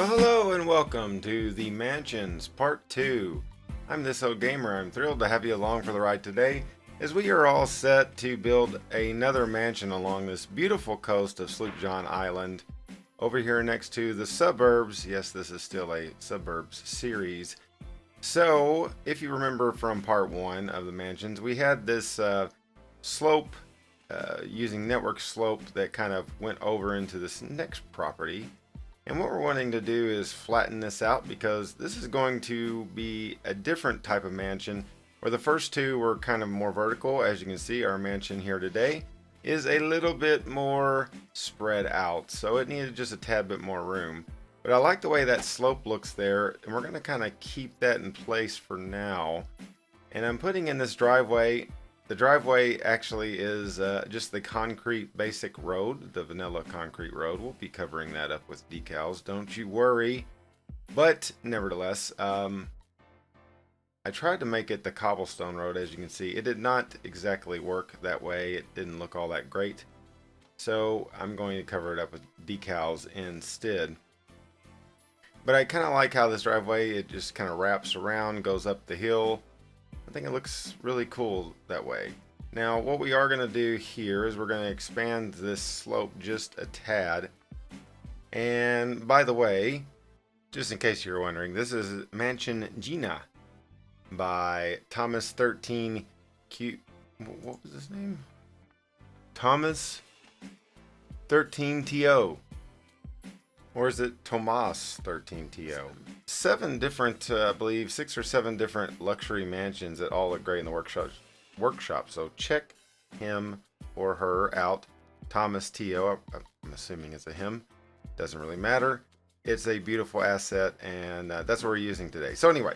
Well, hello and welcome to the Mansions Part 2. I'm This Old Gamer. I'm thrilled to have you along for the ride today as we are all set to build another mansion along this beautiful coast of Sloop John Island over here next to the suburbs. Yes, this is still a suburbs series. So, if you remember from Part 1 of the mansions, we had this slope using network slope that kind of went over into this next property. And what we're wanting to do is flatten this out because this is going to be a different type of mansion where the first two were kind of more vertical. As you can see, our mansion here today is a little bit more spread out, so it needed just a tad bit more room. But I like the way that slope looks there, and we're going to kind of keep that in place for now. And I'm putting in this driveway. The driveway actually is just the concrete basic road, the vanilla concrete road. We'll be covering that up with decals, don't you worry. But nevertheless, I tried to make it the cobblestone road. As you can see, it did not exactly work that way. It didn't look all that great. So I'm going to cover it up with decals instead. But I kind of like how this driveway, it just kind of wraps around, goes up the hill. I think it looks really cool that way. Now, what we are going to do here is we're going to expand this slope just a tad. And by the way, just in case you're wondering, this is Mansion Gina by Thomas 13 Q. What was his name? Thomas 13 TO. Or is it Tomas 13TO? 7 different, I believe, 6 or 7 different luxury mansions that all look great in the workshop. So check him or her out. Thomas TO, I'm assuming it's a him. Doesn't really matter. It's a beautiful asset, and that's what we're using today. So anyway,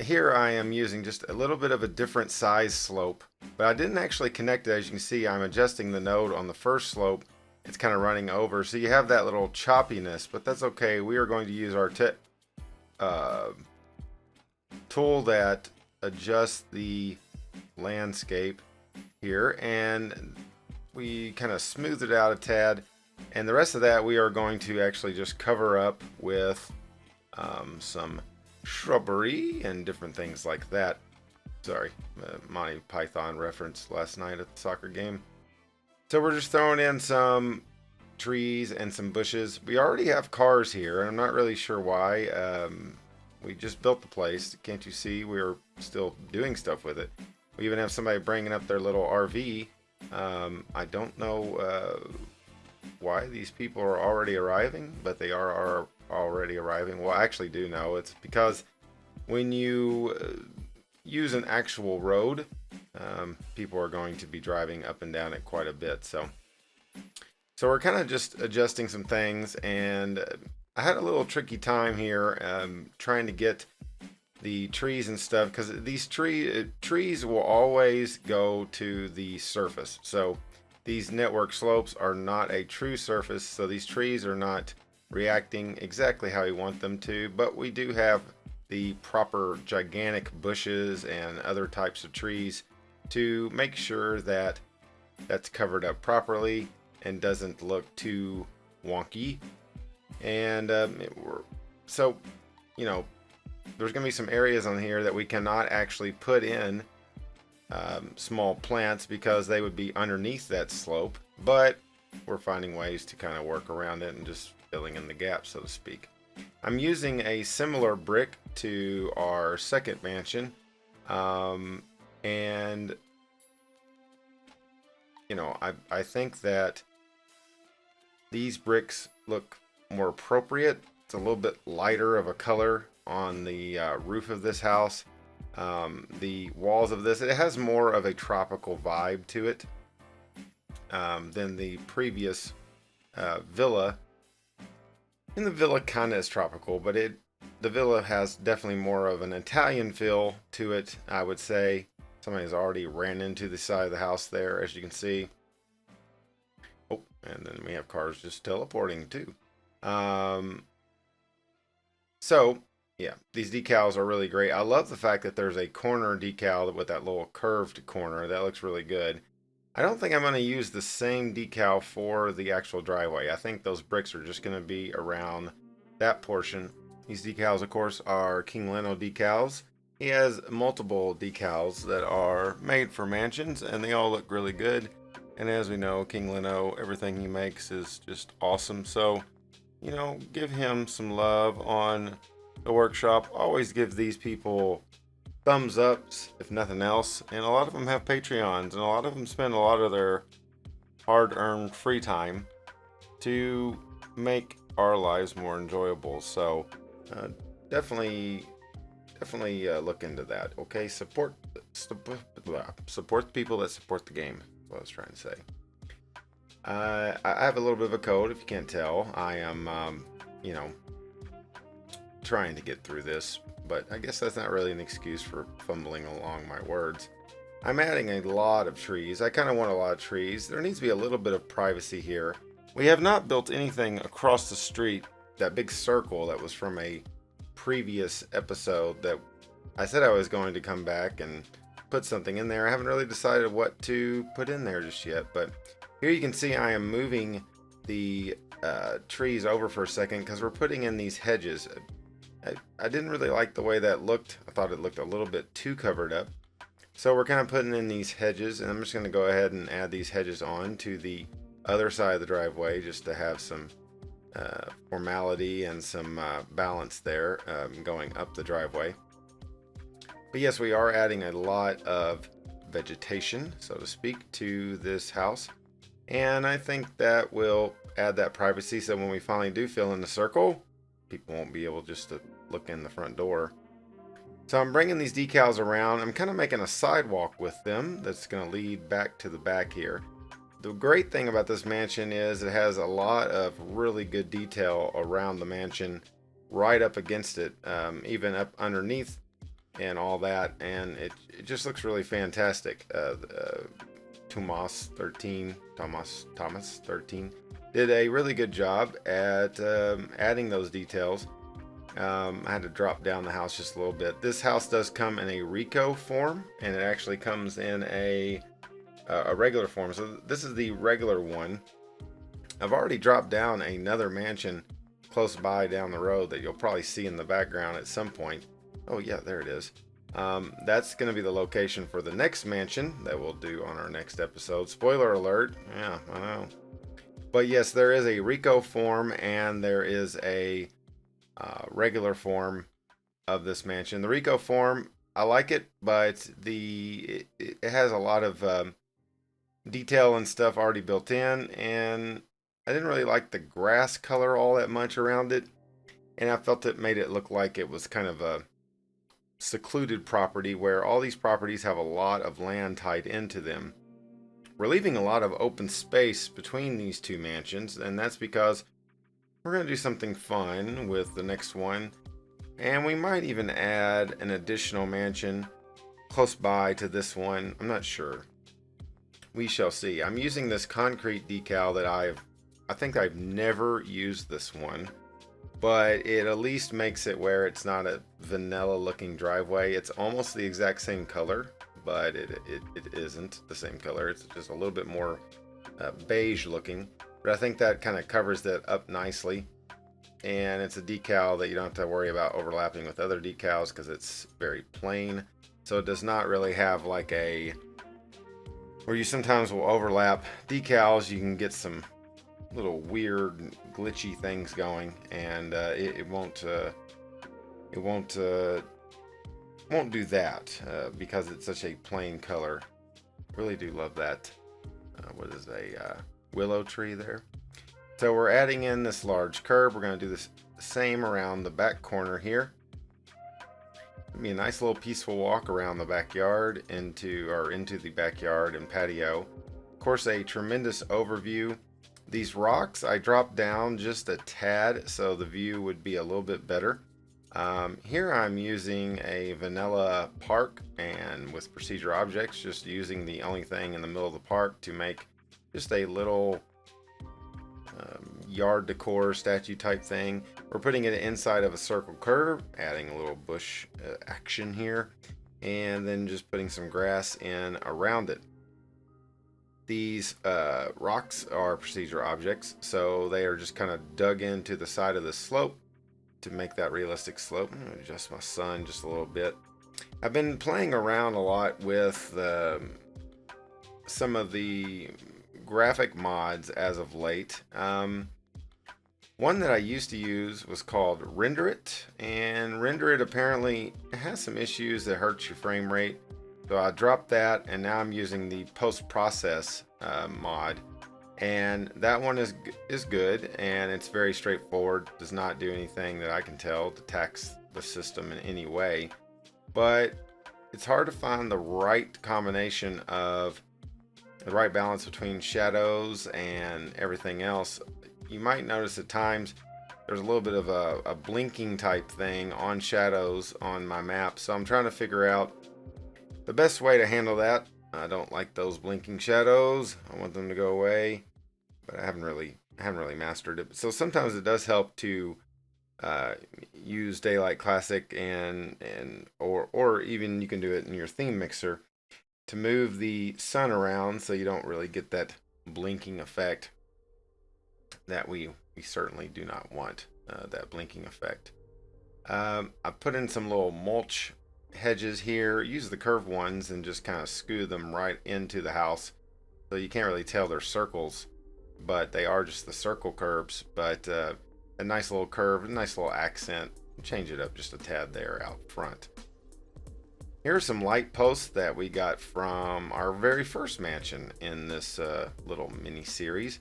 here I am using just a little bit of a different size slope. But I didn't actually connect it. As you can see, I'm adjusting the node on the first slope. It's kind of running over, so you have that little choppiness, but that's okay. We are going to use our tool that adjusts the landscape here, and we kind of smooth it out a tad, and the rest of that we are going to actually just cover up with some shrubbery and different things like that. Sorry, Monty Python reference last night at the soccer game. So we're just throwing in some trees and some bushes. We already have cars here, and I'm not really sure why. We just built the place. Can't you see? We're still doing stuff with it. We even have somebody bringing up their little RV. I don't know why these people are already arriving, but they are already arriving. Well, I actually do know. It's because when you use an actual road, people are going to be driving up and down it quite a bit. So we're kind of just adjusting some things, and I had a little tricky time here trying to get the trees and stuff, because these trees will always go to the surface. So these network slopes are not a true surface, so these trees are not reacting exactly how we want them to, but we do have the proper gigantic bushes and other types of trees to make sure that that's covered up properly and doesn't look too wonky. And so, you know, there's going to be some areas on here that we cannot actually put in small plants because they would be underneath that slope, but we're finding ways to kind of work around it and just filling in the gaps, so to speak. I'm using a similar brick to our second mansion, and you know, I think that these bricks look more appropriate. It's a little bit lighter of a color on the roof of this house. The walls of this, it has more of a tropical vibe to it than the previous villa. And the villa kind of is tropical, but the villa has definitely more of an Italian feel to it, I would say. Somebody's already ran into the side of the house there, as you can see. Oh, and then we have cars just teleporting too. So, yeah, these decals are really great. I love the fact that there's a corner decal with that little curved corner. That looks really good. I don't think I'm going to use the same decal for the actual driveway. I think those bricks are just going to be around that portion. These decals, of course, are King Leno decals. He has multiple decals that are made for mansions, and they all look really good. And as we know, King Leno, everything he makes is just awesome. So, you know, give him some love on the workshop. Always give these people thumbs ups, if nothing else. And a lot of them have Patreons, and a lot of them spend a lot of their hard-earned free time to make our lives more enjoyable. So uh, definitely look into that. Okay, support the people that support the game. That's what I was trying to say. I have a little bit of a cold. If you can't tell, I am you know, trying to get through this, but I guess that's not really an excuse for fumbling along my words. I'm adding a lot of trees. I kind of want a lot of trees. There needs to be a little bit of privacy here. We have not built anything across the street. That big circle that was from a previous episode that I said I was going to come back and put something in there. I haven't really decided what to put in there just yet, but here you can see I am moving the trees over for a second because we're putting in these hedges. I didn't really like the way that looked. I thought it looked a little bit too covered up. So we're kind of putting in these hedges, and I'm just going to go ahead and add these hedges on to the other side of the driveway just to have some formality and some balance there going up the driveway. But yes, we are adding a lot of vegetation, so to speak, to this house. And I think that will add that privacy so when we finally do fill in the circle, people won't be able just to look in the front door. So I'm bringing these decals around. I'm kind of making a sidewalk with them that's going to lead back to the back here. The great thing about this mansion is it has a lot of really good detail around the mansion, right up against it, even up underneath and all that, and it just looks really fantastic. Thomas 13 did a really good job at adding those details. I had to drop down the house just a little bit. This house does come in a Rico form, and it actually comes in a regular form. So this is the regular one. I've already dropped down another mansion close by down the road that you'll probably see in the background at some point. Oh yeah, there it is. That's going to be the location for the next mansion that we'll do on our next episode. Spoiler alert. Yeah, I know. But yes, there is a Rico form and there is a regular form of this mansion. The Rico form, I like it, but it has a lot of detail and stuff already built in, and I didn't really like the grass color all that much around it, and I felt it made it look like it was kind of a secluded property where all these properties have a lot of land tied into them. We're leaving a lot of open space between these two mansions, and that's because we're going to do something fun with the next one, and we might even add an additional mansion close by to this one. I'm not sure. We shall see. I'm using this concrete decal that I think I've never used this one, but it at least makes it where it's not a vanilla looking driveway. It's almost the exact same color, but it isn't the same color. It's just a little bit more beige looking, but I think that kind of covers that up nicely. And it's a decal that you don't have to worry about overlapping with other decals because it's very plain. So it does not really have like a, where you sometimes will overlap decals, you can get some little weird glitchy things going, and it won't do that because it's such a plain color. Really do love that. What is a willow tree there? So we're adding in this large curb. We're going to do this same around the back corner here. It'll be a nice little peaceful walk around the backyard into the backyard and patio. Of course, a tremendous overview. These rocks I dropped down just a tad so the view would be a little bit better. Here I'm using a vanilla park and with procedure objects, just using the only thing in the middle of the park to make just a little yard decor statue type thing. We're putting it inside of a circle curve, adding a little bush action here, and then just putting some grass in around it. These rocks are procedure objects, so they are just kind of dug into the side of the slope, to make that realistic slope. I'm going to adjust my sun just a little bit. I've been playing around a lot with some of the graphic mods as of late. One that I used to use was called Render It, and Render It apparently has some issues that hurts your frame rate. So I dropped that, and now I'm using the post-process mod, and that one is good, and it's very straightforward. Does not do anything that I can tell to tax the system in any way, but it's hard to find the right combination of the right balance between shadows and everything else. You might notice at times there's a little bit of a blinking type thing on shadows on my map, so I'm trying to figure out the best way to handle that. I don't like those blinking shadows. I want them to go away, but I haven't really mastered it. So sometimes it does help to use Daylight Classic or even you can do it in your theme mixer to move the sun around so you don't really get that blinking effect that we certainly do not want, that blinking effect. I put in some little mulch hedges here. Use the curved ones and just kind of skew them right into the house, so you can't really tell they're circles, but they are just the circle curves. But a nice little curve, a nice little accent. Change it up just a tad there out front. Here are some light posts that we got from our very first mansion in this little mini series.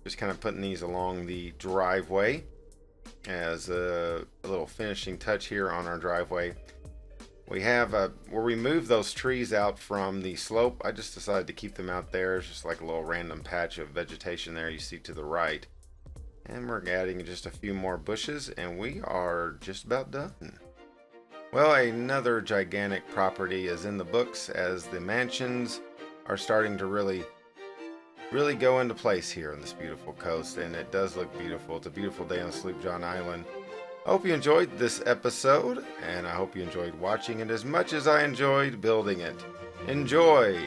Just kind of putting these along the driveway as a little finishing touch here on our driveway. We have where we moved those trees out from the slope. I just decided to keep them out there. It's just like a little random patch of vegetation there you see to the right. And we're adding just a few more bushes, and we are just about done. Well, another gigantic property is in the books as the mansions are starting to really go into place here on this beautiful coast, and it does look beautiful. It's a beautiful day on Sloop John Island. I hope you enjoyed this episode, and I hope you enjoyed watching it as much as I enjoyed building it. Enjoy!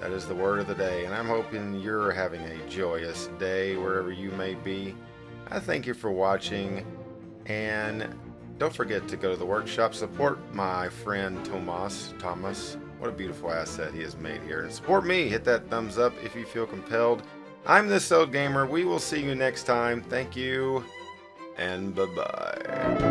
That is the word of the day, and I'm hoping you're having a joyous day wherever you may be. I thank you for watching, and don't forget to go to the workshop. Support my friend Thomas. What a beautiful asset he has made here. And support me. Hit that thumbs up if you feel compelled. I'm This Old Gamer. We will see you next time. Thank you, and bye-bye.